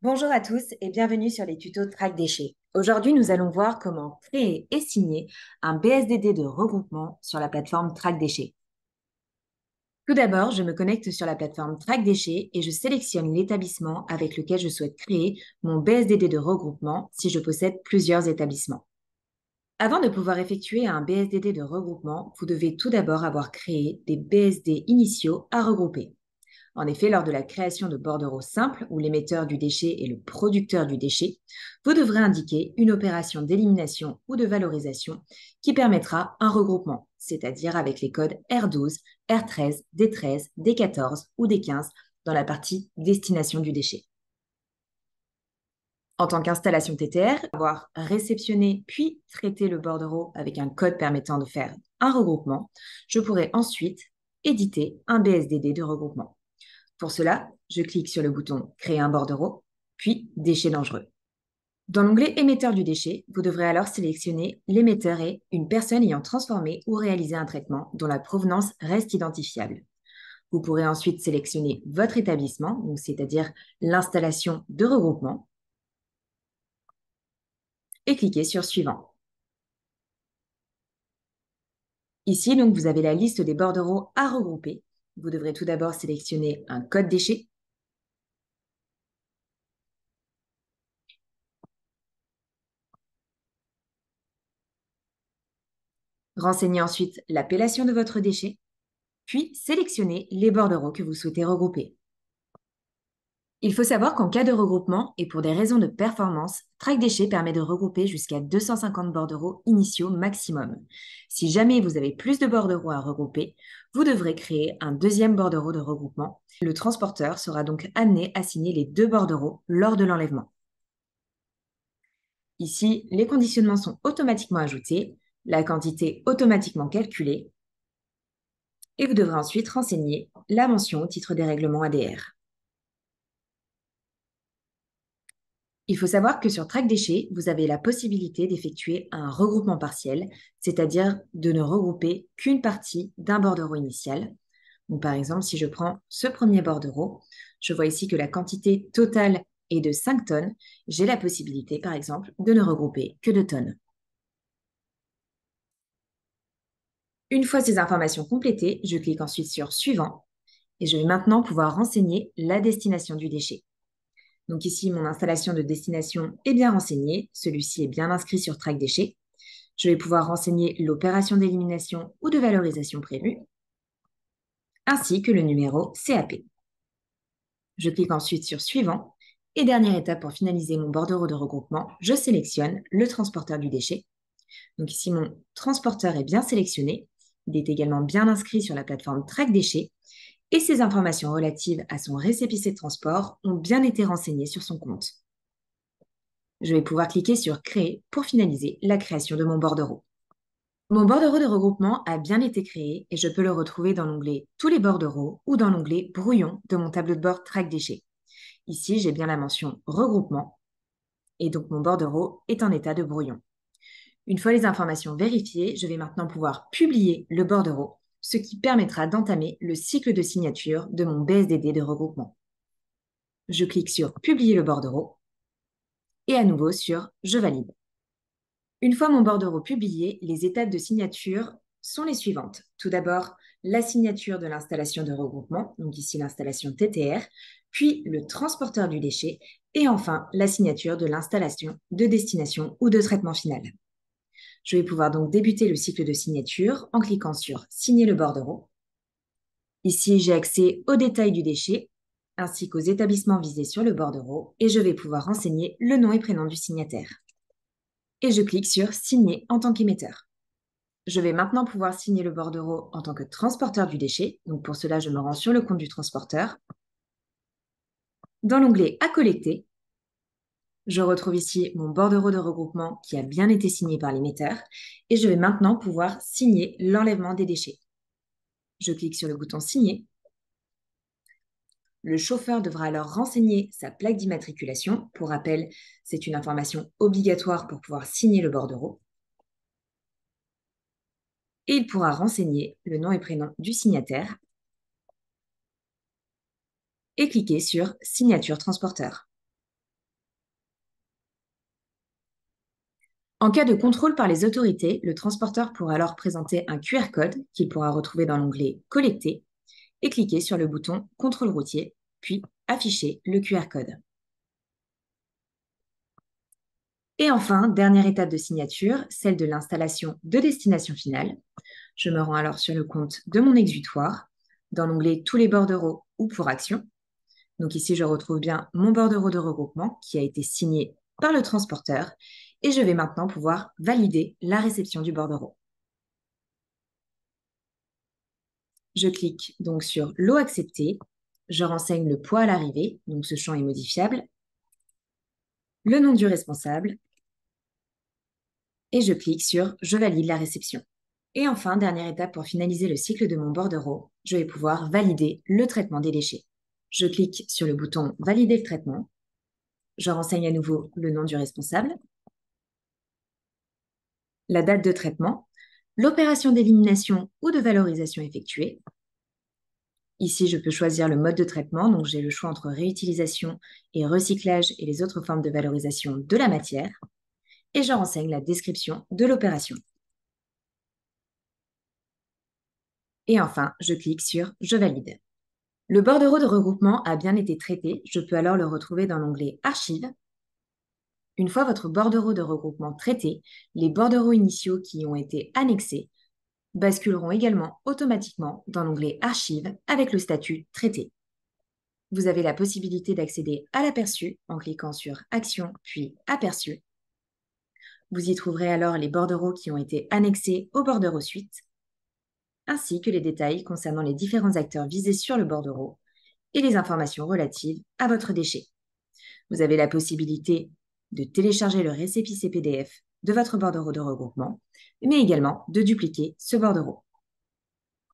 Bonjour à tous et bienvenue sur les tutos de Track Déchets. Aujourd'hui, nous allons voir comment créer et signer un BSDD de regroupement sur la plateforme Track Déchets. Tout d'abord, je me connecte sur la plateforme Track Déchets et je sélectionne l'établissement avec lequel je souhaite créer mon BSDD de regroupement si je possède plusieurs établissements. Avant de pouvoir effectuer un BSDD de regroupement, vous devez tout d'abord avoir créé des BSD initiaux à regrouper. En effet, lors de la création de bordereaux simples, où l'émetteur du déchet est le producteur du déchet, vous devrez indiquer une opération d'élimination ou de valorisation qui permettra un regroupement, c'est-à-dire avec les codes R12, R13, D13, D14 ou D15 dans la partie destination du déchet. En tant qu'installation TTR, avoir réceptionné puis traité le bordereau avec un code permettant de faire un regroupement, je pourrai ensuite éditer un BSDD de regroupement. Pour cela, je clique sur le bouton Créer un bordereau, puis Déchets dangereux. Dans l'onglet Émetteur du déchet, vous devrez alors sélectionner l'émetteur et une personne ayant transformé ou réalisé un traitement dont la provenance reste identifiable. Vous pourrez ensuite sélectionner votre établissement, donc c'est-à-dire l'installation de regroupement, et cliquer sur Suivant. Ici, donc, vous avez la liste des bordereaux à regrouper. Vous devrez tout d'abord sélectionner un code déchet. Renseignez ensuite l'appellation de votre déchet, puis sélectionnez les bordereaux que vous souhaitez regrouper. Il faut savoir qu'en cas de regroupement et pour des raisons de performance, Track Déchets permet de regrouper jusqu'à 250 bordereaux initiaux maximum. Si jamais vous avez plus de bordereaux à regrouper, vous devrez créer un deuxième bordereau de regroupement. Le transporteur sera donc amené à signer les deux bordereaux lors de l'enlèvement. Ici, les conditionnements sont automatiquement ajoutés, la quantité automatiquement calculée, et vous devrez ensuite renseigner la mention au titre des règlements ADR. Il faut savoir que sur Track Déchets, vous avez la possibilité d'effectuer un regroupement partiel, c'est-à-dire de ne regrouper qu'une partie d'un bordereau initial. Donc, par exemple, si je prends ce premier bordereau, je vois ici que la quantité totale est de 5 tonnes. J'ai la possibilité, par exemple, de ne regrouper que 2 tonnes. Une fois ces informations complétées, je clique ensuite sur Suivant et je vais maintenant pouvoir renseigner la destination du déchet. Donc ici, mon installation de destination est bien renseignée. Celui-ci est bien inscrit sur Track Déchets. Je vais pouvoir renseigner l'opération d'élimination ou de valorisation prévue, ainsi que le numéro CAP. Je clique ensuite sur Suivant. Et dernière étape pour finaliser mon bordereau de regroupement, je sélectionne le transporteur du déchet. Donc ici, mon transporteur est bien sélectionné. Il est également bien inscrit sur la plateforme Track Déchets. Et ces informations relatives à son récépissé de transport ont bien été renseignées sur son compte. Je vais pouvoir cliquer sur Créer pour finaliser la création de mon bordereau. Mon bordereau de regroupement a bien été créé et je peux le retrouver dans l'onglet Tous les bordereaux ou dans l'onglet Brouillon de mon tableau de bord Track Déchets. Ici, j'ai bien la mention Regroupement et donc mon bordereau est en état de brouillon. Une fois les informations vérifiées, je vais maintenant pouvoir publier le bordereau, ce qui permettra d'entamer le cycle de signature de mon BSDD de regroupement. Je clique sur Publier le bordereau et à nouveau sur Je valide. Une fois mon bordereau publié, les étapes de signature sont les suivantes. Tout d'abord, la signature de l'installation de regroupement, donc ici l'installation TTR, puis le transporteur du déchet, et enfin la signature de l'installation de destination ou de traitement final. Je vais pouvoir donc débuter le cycle de signature en cliquant sur Signer le bordereau. Ici, j'ai accès aux détails du déchet, ainsi qu'aux établissements visés sur le bordereau, et je vais pouvoir renseigner le nom et prénom du signataire. Et je clique sur Signer en tant qu'émetteur. Je vais maintenant pouvoir signer le bordereau en tant que transporteur du déchet. Donc pour cela, je me rends sur le compte du transporteur. Dans l'onglet À collecter, je retrouve ici mon bordereau de regroupement qui a bien été signé par l'émetteur et je vais maintenant pouvoir signer l'enlèvement des déchets. Je clique sur le bouton Signer. Le chauffeur devra alors renseigner sa plaque d'immatriculation. Pour rappel, c'est une information obligatoire pour pouvoir signer le bordereau. Et il pourra renseigner le nom et prénom du signataire et cliquer sur Signature transporteur. En cas de contrôle par les autorités, le transporteur pourra alors présenter un QR code qu'il pourra retrouver dans l'onglet Collecter et cliquer sur le bouton Contrôle routier, puis afficher le QR code. Et enfin, dernière étape de signature, celle de l'installation de destination finale. Je me rends alors sur le compte de mon exutoire, dans l'onglet Tous les bordereaux ou pour action. Donc ici, je retrouve bien mon bordereau de regroupement qui a été signé par le transporteur et je vais maintenant pouvoir valider la réception du bordereau. Je clique donc sur Lot accepté, je renseigne le poids à l'arrivée, donc ce champ est modifiable, le nom du responsable et je clique sur Je valide la réception. Et enfin, dernière étape pour finaliser le cycle de mon bordereau, je vais pouvoir valider le traitement des déchets. Je clique sur le bouton Valider le traitement, je renseigne à nouveau le nom du responsable, la date de traitement, l'opération d'élimination ou de valorisation effectuée. Ici, je peux choisir le mode de traitement, donc j'ai le choix entre réutilisation et recyclage et les autres formes de valorisation de la matière. Et je renseigne la description de l'opération. Et enfin, je clique sur Je valide. Le bordereau de regroupement a bien été traité, je peux alors le retrouver dans l'onglet Archives. Une fois votre bordereau de regroupement traité, les bordereaux initiaux qui y ont été annexés basculeront également automatiquement dans l'onglet Archives avec le statut Traité. Vous avez la possibilité d'accéder à l'aperçu en cliquant sur Action puis Aperçu. Vous y trouverez alors les bordereaux qui ont été annexés au bordereau suite, ainsi que les détails concernant les différents acteurs visés sur le bordereau et les informations relatives à votre déchet. Vous avez la possibilité de télécharger le récépissé PDF de votre bordereau de regroupement, mais également de dupliquer ce bordereau.